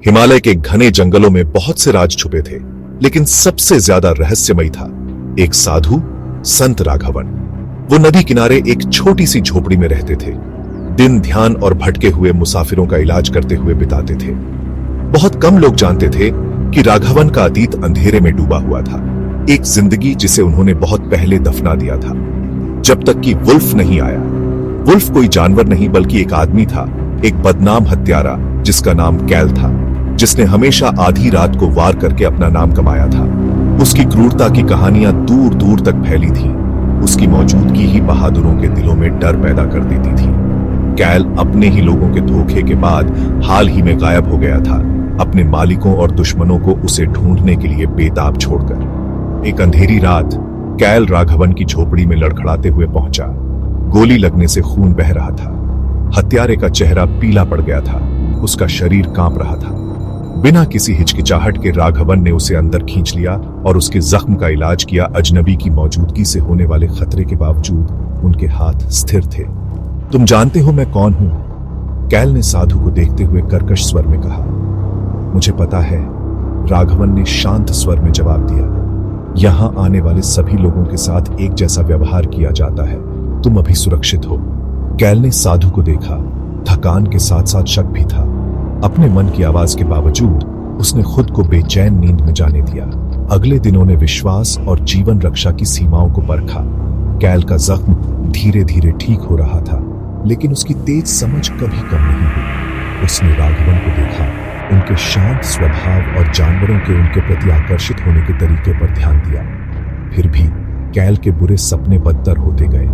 हिमालय के घने जंगलों में बहुत से राज छुपे थे, लेकिन सबसे ज्यादा रहस्यमयी था एक साधु संत राघवन। वो नदी किनारे एक छोटी सी झोपड़ी में रहते थे। दिन ध्यान और भटके हुए मुसाफिरों का इलाज करते हुए बिताते थे। बहुत कम लोग जानते थे कि राघवन का अतीत अंधेरे में डूबा हुआ था, एक जिंदगी जिसे उन्होंने बहुत पहले दफना दिया था, जब तक कि वुल्फ नहीं आया। वुल्फ कोई जानवर नहीं बल्कि एक आदमी था, एक बदनाम हत्यारा जिसका नाम कैल था, जिसने हमेशा आधी रात को वार करके अपना नाम कमाया था। उसकी क्रूरता की कहानियां दूर दूर तक फैली थी। उसकी मौजूदगी ही बहादुरों के दिलों में डर पैदा कर देती थी। कैल अपने ही लोगों के धोखे के बाद हाल ही में गायब हो गया था, अपने मालिकों और दुश्मनों को उसे ढूंढने के लिए बेताब छोड़कर। एक अंधेरी रात कैल राघवन की झोपड़ी में लड़खड़ाते हुए पहुंचा। गोली लगने से खून बह रहा था। हत्यारे का चेहरा पीला पड़ गया था, उसका शरीर कांप रहा था। बिना किसी हिचकिचाहट के राघवन ने उसे अंदर खींच लिया और उसके जख्म का इलाज किया। अजनबी की मौजूदगी से होने वाले खतरे के बावजूद उनके हाथ स्थिर थे। तुम जानते हो मैं कौन हूं? कैल ने साधु को देखते हुए कर्कश स्वर में कहा। मुझे पता है, राघवन ने शांत स्वर में जवाब दिया। यहां आने वाले सभी लोगों के साथ एक जैसा व्यवहार किया जाता है। तुम अभी सुरक्षित हो। कैल ने साधु को देखा। थकान के साथ साथ शक भी था। अपने मन की आवाज के बावजूद उसने खुद को बेचैन नींद में जाने दिया। अगले दिनों ने विश्वास और जीवन रक्षा की सीमाओं को परखा। कैल का जख्म धीरे धीरे ठीक हो रहा था, लेकिन उसकी तेज समझ कभी कम नहीं हुई। उसने राघवन को देखा, उनके शांत स्वभाव और जानवरों के उनके प्रति आकर्षित होने के तरीके पर ध्यान दिया। फिर भी कैल के बुरे सपने बदतर होते गए।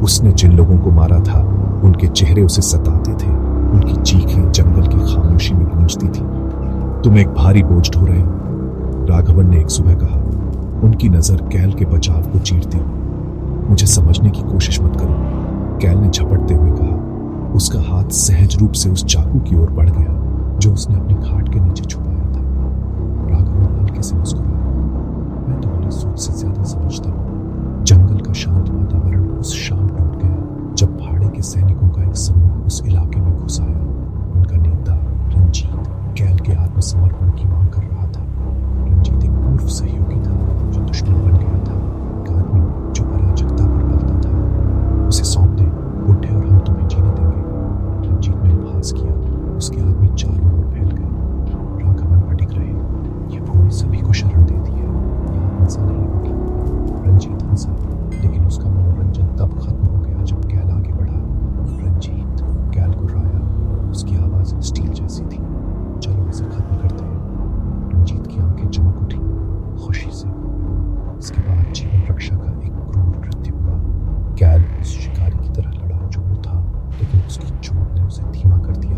उसने जिन लोगों को मारा था उनके चेहरे उसे सताते थे। उनकी चीखें जंगल की खामोशी में गूंजती थी। तुम एक भारी बोझ ढो रहे हो, राघवन ने एक सुबह कहा, उनकी नजर कैल के बचाव को चीरती हुई। मुझे समझने की कोशिश मत करो, कैल ने झपटते हुए कहा। उसका हाथ सहज रूप से उस चाकू की ओर बढ़ गया जो उसने अपनी खाट के नीचे छुपाया था। राघवन हल्के से मुस्कुराया। मैं तुम्हारी सोच से ज्यादा समझता हूँ। जंगल का शांत वातावरण उस शाम टूट गया जब भाड़े के सैनिकों का एक समूह उस इलाके में घुस आया। उनका नेता रंजीत कैल के आत्मसमर्पण की मांग कर रहा था। रंजीत एक पूर्व सहयोगी था जो दुश्मन बन गया था, एक आदमी जो अराजकता पर पलता था। उसे सौंप दे, बुढ़े और हम तुम्हें जीने देंगे। रंजीत ने उपहास किया। उसके आदमी चारों ओर फैल गए। राघवन अटक रहे। ये भूमि सभी को शरण देती है, यहाँ हिंसा नहीं होगी। रंजीत हंसा, लेकिन उसका मनोरंजन तब खत्म हो गया जब कैल आगे बढ़ा। रंजीत कैल को राया। उसकी आवाज स्टील जैसी थी। चलो इसे खत्म करते हैं। रंजीत की आंखें चमक उठी खुशी से। इसके बाद जीवन रक्षा का एक क्रूर कृत्य हुआ। कैल उस शिकारी की तरह लड़ा जो वो था, लेकिन उसकी चोट ने उसे धीमा कर दिया।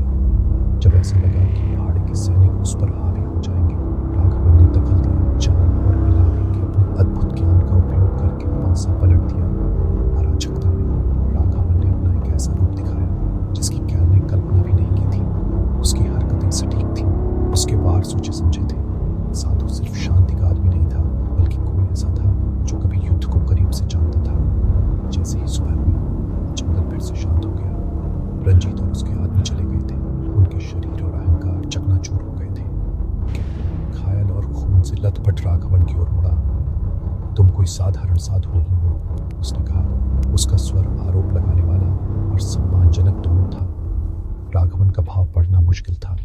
जब ऐसा लगा कि पहाड़ी के सैनिक उस पर हावी हो जाएंगे, राघवन ने दखल दिया। चाल और इलाके के अपने अद्भुत ज्ञान का उपयोग करके पासा पलट दिया। अराजकता में राघवन ने अपना एक ऐसा रूप दिखाया जिसकी कैल ने कल्पना भी नहीं की थी। उसकी हरकतें सटीक थीं, उसके वार सोचे समझे थे। साधु सिर्फ शांति का आदमी नहीं था, बल्कि कोई ऐसा था जो कभी युद्ध को करीब से जानता था। जैसे ही सुबह हुई, जंगल फिर से शांत हो गया। रंजीत और उसके आदमी चले गए थे। उनके शरीर और अहंकार चकनाचूर हो गए थे। घायल और खून से लथपथ राघवन की ओर मुड़ा। तुम कोई साधारण साधु नहीं हो, उसने कहा। उसका स्वर आरोप लगाने वाला और सम्मानजनक दोनों था। राघवन का भाव पढ़ना मुश्किल था।